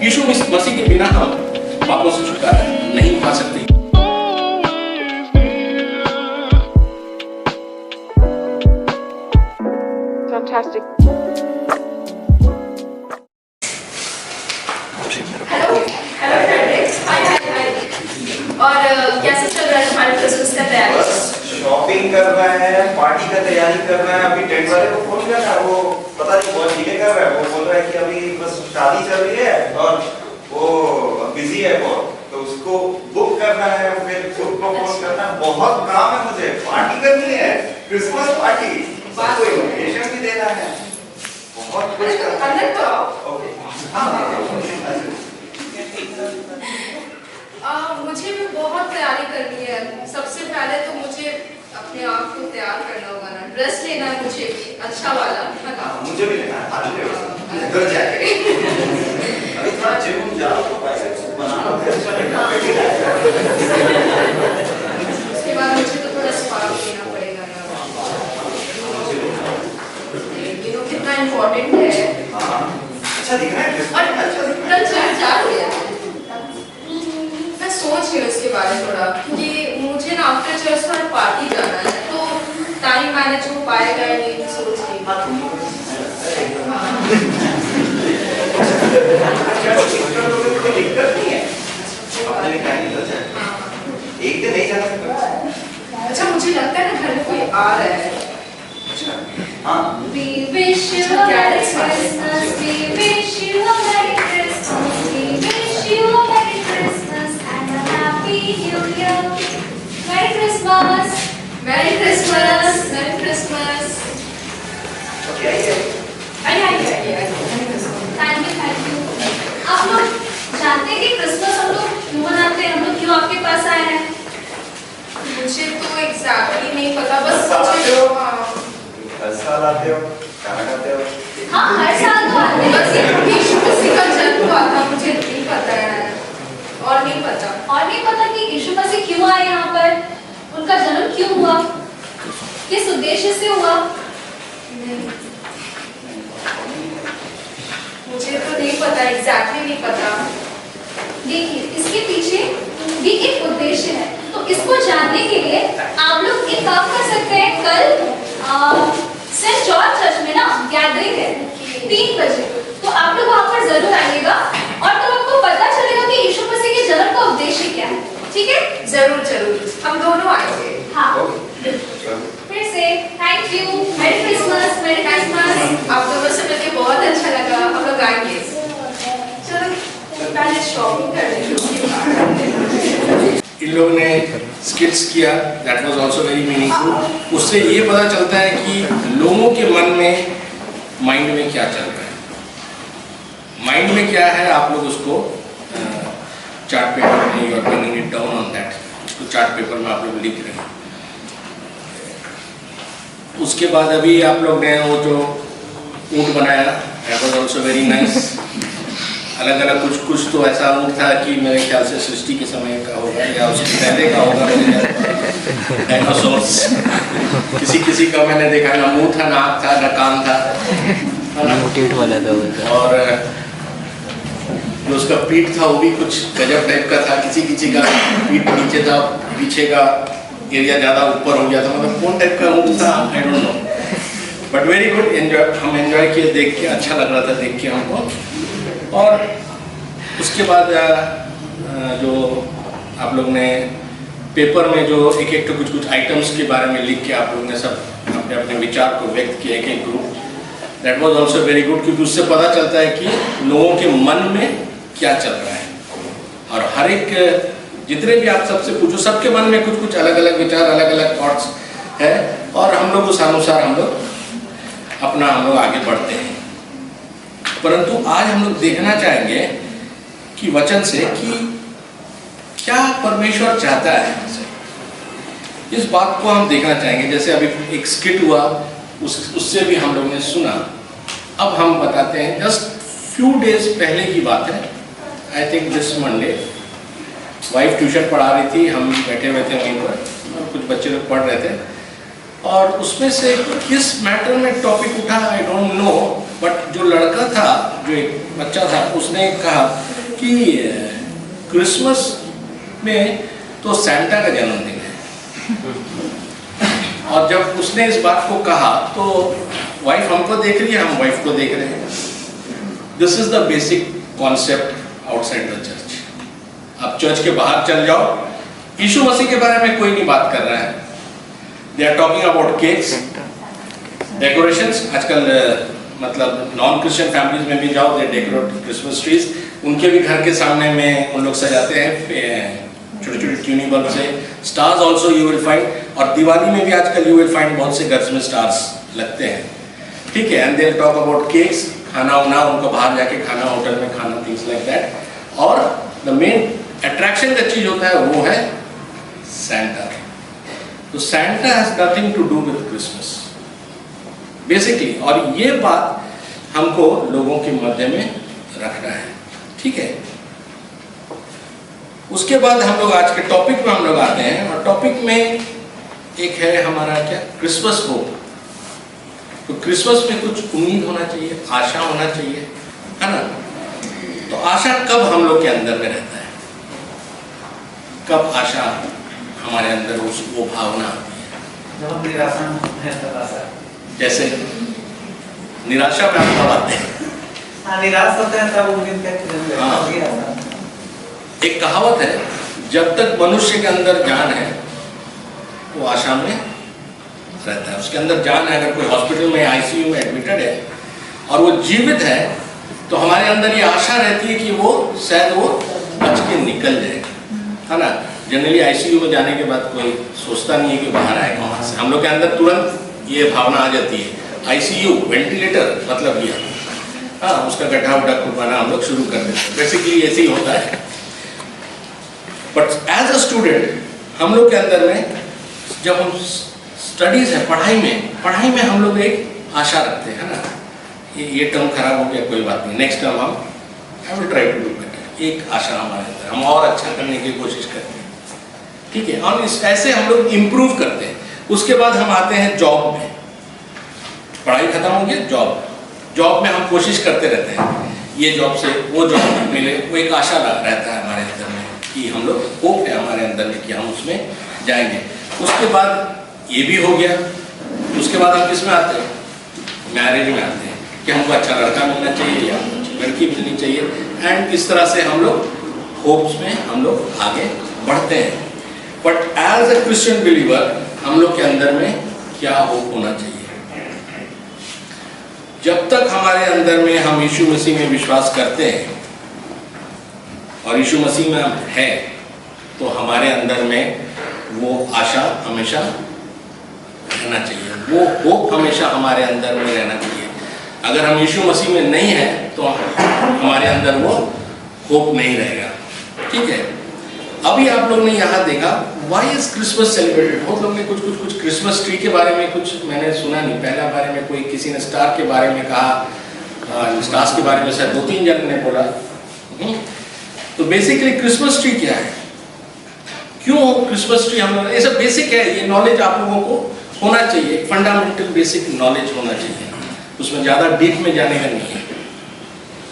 यीशु मसीह के बिना हम पापों से छुटकारा नहीं पा सकते। Fantastic. हेलो फ्रेडरिक, हाय। और कैसे चल रहा है तुम्हारे क्रिसमस का तैयारी? शॉपिंग कर रहे हैं, पार्टी का तैयारी कर रहे हैं। अभी टेंट वाले को फोन किया था, वो पता नहीं बहुत डिले कर रहा है। वो बोल रहा है कि अभी बस शादी चल रही है और वो बिजी है बहुत, तो उसको बुक करना है, फिर फूड प्रपोज करना है। बहुत काम है मुझे, पार्टी करनी है, क्रिसमस पार्टी, सबको इनविटेशन भी देना है, बहुत कुछ करना है। अंदर तो आओ। ओके, मुझे भी बहुत तैयारी करनी है। सबसे पहले तो मुझे अपने आप को तैयार करना होगा ना, ड्रेस लेना है मुझे भी अच्छा वाला, है ना? मुझे भी लेना है, हाल में घर जाके अभी थोड़ा जिम जाओ तो बाइसेप्स बनाना है, उसके बाद मुझे तो थोड़ा स्पार्क लेना पड़ेगा यार, ये तो कितना इम्पोर्टेंट है। अच्छा दिख रहा है और अच्छा दिख रहा कल चर्च जा रही है, मैं सोच रही हूँ इसके बारे में थोड़ा कि मुझे ना आफ्टर चर्च थोड़ा पार्टी जाना है, तो टाइम मैनेज हो पाएगा या नहीं सोच रही हूँ। कोई दिक्कत नहीं है, अपने लिए टाइम निकल जाए, एक दिन नहीं जा सकता। अच्छा मुझे लगता है ना घर में कोई आ रहा है। हाँ We wish you a Merry Christmas. We wish you a Merry Christmas. We wish you a Merry Christmas and a Happy New Year. Merry Christmas. Merry Christmas, Merry Christmas। Okay आइए। आइए। Thank you. आप लोग जानते हैं कि Christmas हम लोग क्यों मनाते हैं? हम लोग क्यों आपके पास आए हैं? मुझे तो एग्जैक्टली नहीं पता, बस मुझे हर साल आते हो, खाना खाते हो। हाँ, हर साल तो आते हैं। बस यीशु मसीह का जन्म हुआ था, मुझे नहीं पता है और नहीं पता। और नहीं पता कि यीशु मसीह क्यों आए यहाँ पर, उनका जन्म क्यों हुआ, किस उद्देश्य से हुआ? मुझे तो नहीं पता, एग्जैक्टली नहीं पता। देखिए, इसके पीछे भी एक उद्देश्य है, तो इसको जानने के लिए आप लोग एक काम कर सकते हैं। कल सेंट जॉर्ज चर्च में ना गैदरिंग है 3 बजे, तो आप लोग वहाँ पर जरूर आइएगा और तो आपको पता चलेगा कि यीशु मसीह के जन्म का उद्देश्य क्या है। ठीक है? जरूर हम दोनों आएंगे। हाँ, चलो। फिर से thank you. Merry Christmas. Merry Christmas. आप दोनों से मिलके बहुत अच्छा लगा। हम लोग आएंगे। चलो पहले शॉपिंग कर लेंगे, उसके बाद इन लोगों ने स्किट्स किया, that was also very meaningful. उससे ये पता चलता है कि लोगों के मन में, माइंड में क्या चल रहा है। माइंड में क्या है, आप लोग उसको चार्ट पेपर में, you are bringing it down on that, उसको चार्ट पेपर में आप लोग लिख रहे हैं। उसके बाद अभी आप लोग ने वो जो ऊँट बनाया, that was also very nice. अलग अलग कुछ तो ऐसा ऊँट था कि मेरे ख्याल से सृष्टि के समय का होगा या उसके पहले का होगा। डायनासोर्स, किसी का मैंने देखा ना मुंह था, ना आँख था, ना कान था, वाला था। और जो उसका पीठ था वो भी कुछ गजब टाइप का था। किसी का पीठ नीचे था, पीछे का एरिया ज़्यादा ऊपर हो गया था, मतलब कौन टाइप का ऊँट था, I don't know, but very good. हम एंजॉय किए, देख के अच्छा लग रहा था देख के हमको। और उसके बाद जो आप लोग ने पेपर में जो एक तो कुछ आइटम्स के बारे में लिख के आप लोग ने सब अपने अपने विचार को व्यक्त किए, एक group, that was also very good, क्योंकि उससे पता चलता है कि लोगों के मन में क्या चल रहा है। और हर एक, जितने भी आप सबसे पूछो, सबके मन में कुछ अलग अलग विचार, अलग अलग थॉट्स है, और हम लोग उस अनुसार हम लोग आगे बढ़ते हैं। परंतु आज हम लोग देखना चाहेंगे कि वचन से कि क्या परमेश्वर चाहता है हमसे, इस बात को हम देखना चाहेंगे। जैसे अभी एक स्किट हुआ, उससे भी हम लोगों ने सुना। अब हम बताते हैं, जस्ट फ्यू डेज पहले की बात है, I think this Monday, wife tuition पढ़ा रही थी, हम बैठे हुए थे वहीं पर और कुछ बच्चे लोग पढ़ रहे थे, और उसमें से किस मैटर में टॉपिक उठा आई डोंट नो, बट जो लड़का था, जो एक बच्चा था, उसने कहा कि क्रिसमस में तो सैंटा का जन्मदिन है, और जब उसने इस बात को कहा तो वाइफ हमको देख रही है, हम वाइफ को देख रहे हैं। This is the basic concept outside the church. अब चर्च के बाहर चल जाओ, यीशु मसीह के बारे में कोई नहीं बात कर रहा है। They are talking about cakes, decorations. आजकल मतलब नॉन क्रिश्चियन फैमिलीज में भी जाओ, दे डेकोरेट क्रिसमस ट्रीज। उनके भी घर के सामने में उन लोग सजाते हैं छोटे छोटे ट्यूनी बल्ब से। Stars also you will find, और दिवाली में भी आजकल यू विल फाइंड बहुत से घर्स में स्टार्स लगते हैं, ठीक है। And they talk about cakes, खाना वाना, उनको बाहर जाके खाना, होटल में खाना, थिंग्स लाइक दैट। और द मेन अट्रैक्शन का चीज होता है वो है सैंटा। तो Santa has nothing to do with Christmas basically, और ये बात हमको लोगों के मध्य में रखना है, ठीक है। उसके बाद हम लोग आज के टॉपिक में हम लोग आते हैं, और टॉपिक में एक है हमारा क्या, क्रिसमस होप। तो क्रिसमस में कुछ उम्मीद होना चाहिए, आशा होना चाहिए, है ना। तो आशा कब हम लोग के अंदर में रहता है, कब आशा हमारे अंदर वो भावना आती है? जब हम निराशा में हैं तब आशा। जैसे निराशा में हम कब आते हैं? हाँ, निराश होते हैं तब उम्मीद करते हैं। हाँ। एक कहावत है, जब तक मनुष्य के अंदर जान है वो आशा में रहता है। उसके अंदर जान है, अगर कोई हॉस्पिटल में आईसीयू में एडमिटेड है और वो जीवित है, तो हमारे अंदर ये आशा रहती है कि वो शायद वो बच के निकल जाएगा, है ना। जनरली आईसीयू में जाने के बाद कोई सोचता नहीं है कि बाहर आएगा वहाँ से। हम लोग के अंदर तुरंत ये भावना आ जाती है, आईसीयू वेंटिलेटर मतलब ये, हाँ, उसका गड्ढा उड्ढा खुदवाना हम लोग शुरू कर देते हैं। बेसिकली ऐसे ही होता है। बट एज अ स्टूडेंट हम लोग के अंदर में जब हम स्टडीज है, पढ़ाई में हम लोग एक आशा रखते हैं, ना। ये टर्म खराब हो गया, कोई बात नहीं, नेक्स्ट टर्म हम I will try to do better. एक आशा हमारे अंदर, हम और अच्छा करने की कोशिश करते हैं, ठीक है। और ऐसे हम लोग इम्प्रूव करते हैं। उसके बाद हम आते हैं जॉब में। पढ़ाई खत्म हो गया, जॉब में हम कोशिश करते रहते हैं, ये जॉब से वो जॉब मिले, वो एक आशा रहता है हमारे अंदर में कि हम लोग, होप है हमारे अंदर में कि हम उसमें जाएंगे। उसके बाद ये भी हो गया, उसके बाद हम किस में आते हैं, मैरिज में आते हैं कि हमको अच्छा लड़का मिलना चाहिए या अच्छी लड़की मिलनी चाहिए। एंड इस तरह से हम लोग होप्स में हम लोग आगे बढ़ते हैं। But as a Christian believer हम लोग के अंदर में क्या होप होना चाहिए? जब तक हमारे अंदर में हम यीशु मसीह में विश्वास करते हैं और यीशु मसीह में हम है, तो हमारे अंदर में वो आशा हमेशा रहना चाहिए, वो होप हमेशा हमारे अंदर में रहना चाहिए। अगर हम यीशु मसीह में नहीं है तो हमारे अंदर वो होप नहीं रहेगा, ठीक है। अभी आप लोग ने यहाँ देखा, व्हाई इज क्रिसमस सेलिब्रेटेड। बहुत लोग ने कुछ क्रिसमस ट्री के बारे में कुछ मैंने सुना नहीं। पहला बारे में कोई किसी ने स्टार के बारे में कहा, स्टार्स के बारे में शायद 2-3 जन ने बोला। तो बेसिकली क्रिसमस ट्री क्या है, क्यों क्रिसमस ट्री हम लोग, ये सब बेसिक है, ये नॉलेज आप लोगों को होना चाहिए, फंडामेंटल बेसिक नॉलेज होना चाहिए, उसमें ज़्यादा डीप में जाने का नहीं है,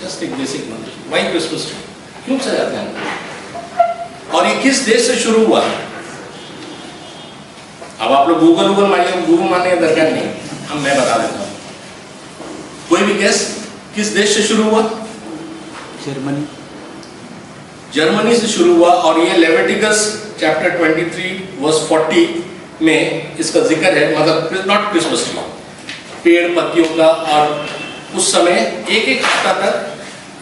जस्ट एक basic knowledge. Why Christmas tree, क्यों सजाते हैं, और ये किस देश से शुरू हुआ? अब आप लोग गूगल मारिए, गूगल मारने का दरकार नहीं, मैं बता देता हूँ। कोई भी गेस, किस देश से शुरू हुआ? जर्मनी से शुरू हुआ। और ये लेविटिकस चैप्टर 23 वर्स 40 में इसका जिक्र है। मतलब नॉट क्रिसमस ट्री, पेड़ पत्तियों का, और उस समय एक हफ्ता तक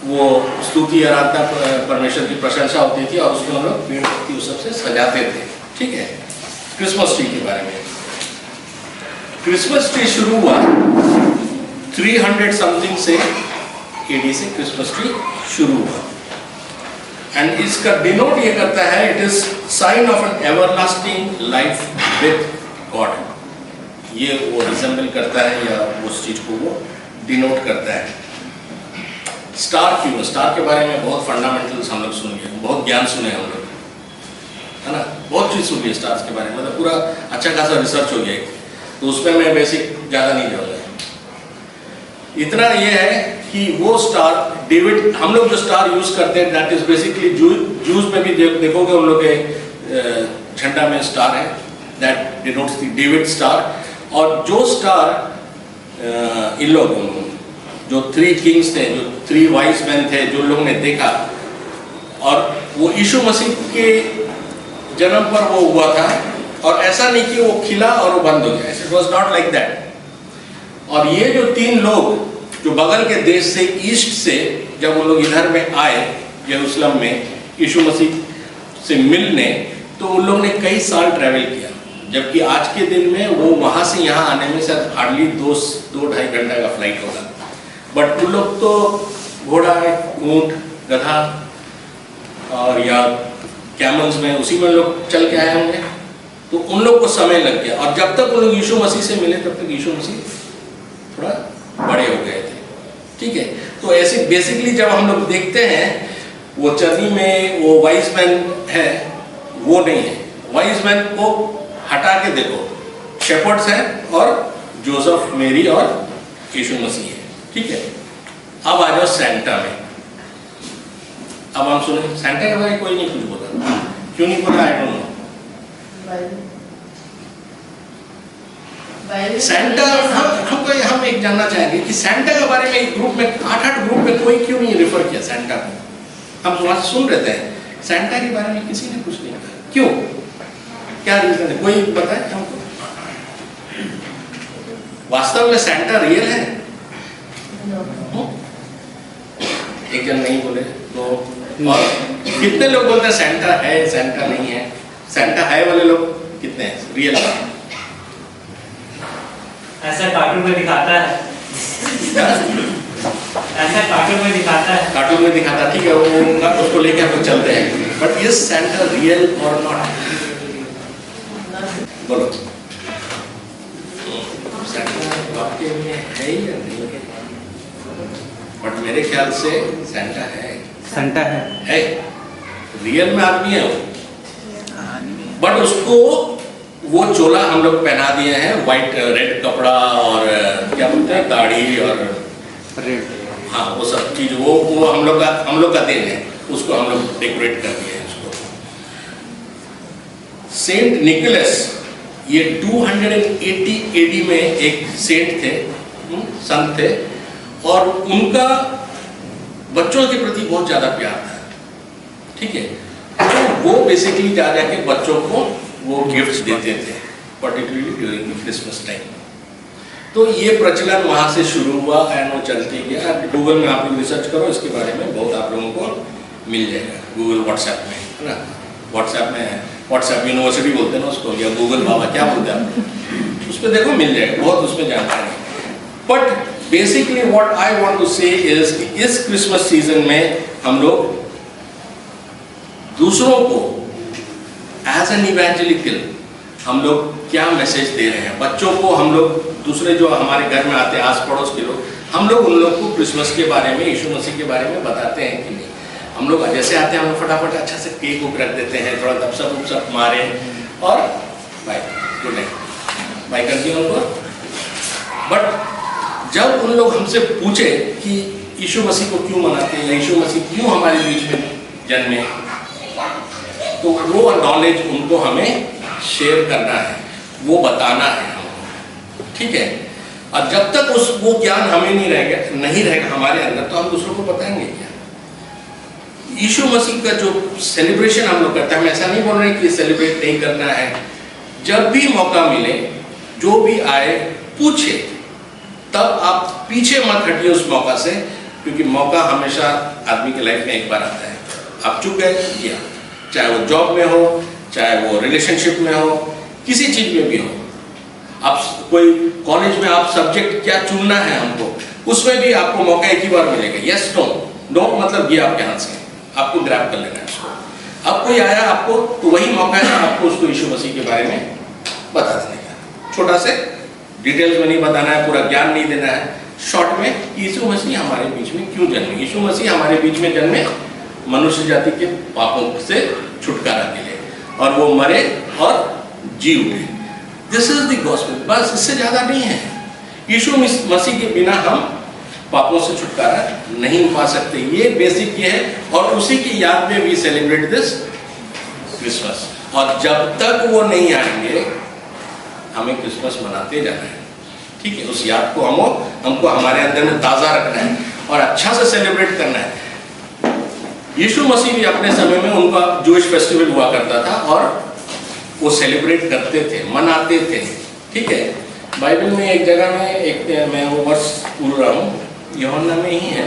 वो स्तुति आराधना परमेश्वर की प्रशंसा होती थी, और उसमें हम लोग पेड़ पत्ती उस सबसे सजाते थे, ठीक है। क्रिसमस ट्री के बारे में, क्रिसमस ट्री शुरू हुआ 300 समथिंग से एडी से क्रिसमस ट्री शुरू हुआ। एंड इसका डिनोट ये करता है, it is sign of an everlasting life with God. ये वो रिजेंबल करता है, या उस चीज को वो डिनोट करता है। स्टार क्यों? स्टार के बारे में बहुत फंडामेंटल्स हम लोग सुन गए, बहुत ज्ञान सुने हम लोग, है ना, बहुत चीज सुन ली स्टार्स के बारे में, मतलब पूरा अच्छा खासा रिसर्च हो गया। तो उसमें मैं बेसिक ज़्यादा नहीं जाऊँगा। इतना ये है कि वो स्टार डेविड, हम लोग जो स्टार यूज करते हैं दैट इज बेसिकली जूस में भी देखोगे उन लोग के झंडा में स्टार है, that denotes the David star. और जो स्टार इन लोगों जो 3 किंग्स थे, जो 3 वाइज मैन थे, जो लोगों ने देखा, और वो यीशु मसीह के जन्म पर वो हुआ था, और ऐसा नहीं कि वो खिला और वो बंद हो गया, it was not like that. और ये जो 3 लोग जो बगल के देश से, ईस्ट से, जब वो लोग इधर में आए यरूशलेम में यीशु मसीह से मिलने, तो उन लोग ने कई साल ट्रैवल किया, जबकि आज के दिन में वो वहाँ से यहाँ आने में शायद हार्डली 2-2.5 घंटे का फ्लाइट होगा। बट उन लोग तो घोड़ा, ऊँट, गधा और या कैमल्स में, उसी में लोग चल के आए होंगे, तो उन लोग को समय लग गया। और जब तक वो लोग यीशु मसीह से मिले तब तक यीशु मसीह थोड़ा बड़े हो गए थे, ठीक है। तो ऐसे बेसिकली जब हम लोग देखते हैं वो चर्नी में वो वाइज मैन है, वो नहीं है। वाइज मैन को हटा के देखो, शेपर्ड्स हैं और जोसेफ, मेरी और यीशु मसीह है, ठीक है। अब आ जाओ सैंटा में। अब हम सुने सैंटा के बारे में कोई नहीं कुछ बोला, क्यों नहीं बोला आई डोंट नो। सैंटा, हम एक जानना चाहेंगे कि सैंटा के बारे में एक ग्रुप में 8 ग्रुप में कोई क्यों नहीं रेफर किया सैंटा को। हम वहां सुन रहे थे सैंटा के बारे में किसी ने कुछ नहीं कहा, क्यों, क्या रीजन है, कोई बताए हमको। वास्तव में सैंटा रियल है? एक जन नहीं बोले, तो और कितने लोग बोलते हैं सैंटा है, सैंटा नहीं है? सैंटा है वाले लोग कितने हैं रियल में? ऐसा कार्टून में दिखाता है, ऐसा कार्टून में दिखाता है, कार्टून में दिखाता, ठीक है, वो उसको लेके हम लोग चलते हैं। बट इज सैंटा रियल और नॉट? बोलो, सैंटा आपके में है या नहीं है? बट मेरे ख्याल से सैंटा है। सैंटा है रियल में आदमी है वो, बट उसको वो चोला हम लोग पहना दिए हैं, व्हाइट रेड कपड़ा और क्या बोलते हैं दाढ़ी और रेड, हाँ वो सब चीज, वो हम लोग का दिन है, उसको हम लोग डेकोरेट कर दिए हैं उसको। सेंट निकोलस, ये 280 AD में एक सेंट थे, संत थे, और उनका बच्चों के प्रति बहुत ज्यादा प्यार था, ठीक है। तो वो बेसिकली जा जाके बच्चों को वो गिफ्ट्स देते थे, पर्टिकुलरली ड्यूरिंग क्रिसमस टाइम। तो ये प्रचलन वहाँ से शुरू हुआ एंड वो चलते गया। गूगल में आप लोग रिसर्च करो इसके बारे में, बहुत आप लोगों को मिल जाएगा, गूगल व्हाट्सएप में, है ना। व्हाट्सएप में, व्हाट्सएप यूनिवर्सिटी बोलते हैं ना उसको, या गूगल बाबा क्या बोलते हैं, उस पर देखो मिल जाएगा, बहुत उसमें जानकारी। But basically what I want to say is कि इस क्रिसमस सीजन में हम लोग दूसरों को एज एन इवेंजेलिकल हम लोग क्या मैसेज दे रहे हैं। बच्चों को हम लोग, दूसरे जो हमारे घर में आते हैं आस पड़ोस के लोग, हम लोग उन लोग को क्रिसमस के बारे में, यीशु मसीह के बारे में बताते हैं कि नहीं। हम लोग जैसे आते हैं हम फटाफट अच्छा से केक उक रख देते हैं, थोड़ा दपसप उपसप मारे और बाय, गुड नाइट, बाय कर दिया उनको। बट जब उन लोग हमसे पूछे कि यीशु मसीह को क्यों मनाते हैं, यीशु मसीह क्यों हमारे बीच में जन्मे, तो वो नॉलेज उनको हमें शेयर करना है, वो बताना है हमको, ठीक है। और जब तक वो ज्ञान हमें नहीं रहेगा हमारे अंदर, तो हम दूसरों को बताएंगे क्या। यीशु मसीह का जो सेलिब्रेशन हम लोग करते हैं, हम ऐसा नहीं बोल रहे कि सेलिब्रेट नहीं करना है। जब भी मौका मिले, जो भी आए पूछे, तब आप पीछे मत हटिए उस मौका से, क्योंकि मौका हमेशा आदमी की लाइफ में एक बार आता है। आप चुप गए किया, चाहे वो जॉब में हो, चाहे वो रिलेशनशिप में हो, किसी चीज में भी हो। आप कोई कॉलेज में आप सब्जेक्ट क्या चुनना है हमको, उसमें भी आपको मौका एक ही बार मिलेगा। यस नो, नो मतलब ये आपके हाथ से, आपको ग्रैब कर लेना है उसको। अब कोई आया आपको, तो वही मौका है आपको उसको यीशु मसीह के बारे में बता देने का। छोटा से डिटेल्स में नहीं बताना है, पूरा ज्ञान नहीं देना है, शॉर्ट में यीशु मसीह हमारे बीच में क्यों जन्मे। यीशु मसीह हमारे बीच में जन्मे मनुष्य जाति के पापों से छुटकारा के लिए, और वो मरे और जी उठे। दिस इज द गॉस्पेल, बस इससे ज्यादा नहीं है। यीशु मसीह के बिना हम पापों से छुटकारा नहीं पा सकते। ये बेसिक ये है, और उसी की याद में वी सेलिब्रेट दिस क्रिसमस। और जब तक वो नहीं आएंगे हमें क्रिसमस मनाते जाना है, ठीक है। उस याद को हमको हमारे अंदर में ताज़ा रखना है और अच्छा से सेलिब्रेट करना है। यीशु मसीह भी अपने समय में उनका जूइश फेस्टिवल हुआ करता था और वो सेलिब्रेट करते थे, मनाते थे, ठीक है। बाइबल में एक जगह में मैं वो वर्ष भूल रहा हूँ, यूहन्ना में ही है,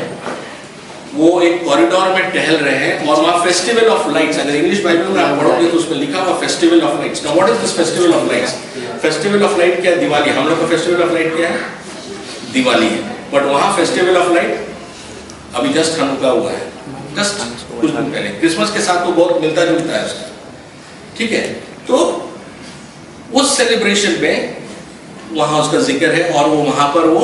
वो एक कॉरिडोर में टहल रहे हैं और वहाँ फेस्टिवल ऑफ लाइट्स, अगर इंग्लिश बाइबल में आप पढ़ोगे तो उसमें लिखा हुआ festival of lights. Now what is this festival of lights? Festival of light क्या है? दिवाली। हम लोग का फेस्टिवल ऑफ लाइट क्या है? दिवाली है। बट वहाँ फेस्टिवल ऑफ लाइट अभी जस्ट हनुका हुआ है, जस्ट कुछ दिन पहले। क्रिसमस के साथ वो बहुत मिलता जुलता है उसका, ठीक है। तो उस सेलिब्रेशन में वहाँ उसका जिक्र है और वो वहाँ पर वो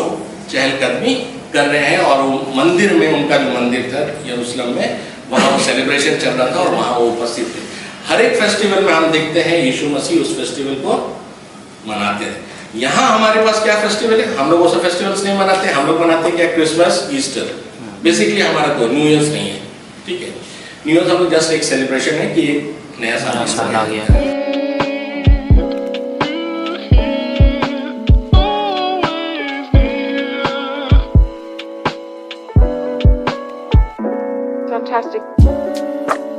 चहलकदमी कर रहे हैं और वो मंदिर में, उनका जो मंदिर था यरूशलेम में, वहाँ वो सेलिब्रेशन चल रहा था और वहाँ वो उपस्थित थे। हर एक फेस्टिवल में हम देखते हैं यीशु मसीह उस फेस्टिवल को मनाते थे। यहाँ हमारे पास क्या फेस्टिवल है? हम लोग वो सब फेस्टिवल्स नहीं मनाते, हम लोग मनाते हैं क्या? Christmas, Easter. बेसिकली हमारा कोई न्यू ईयर्स नहीं है, ठीक है। न्यू ईयर्स हम लोग जस्ट एक सेलिब्रेशन है कि एक नया साल आ गया।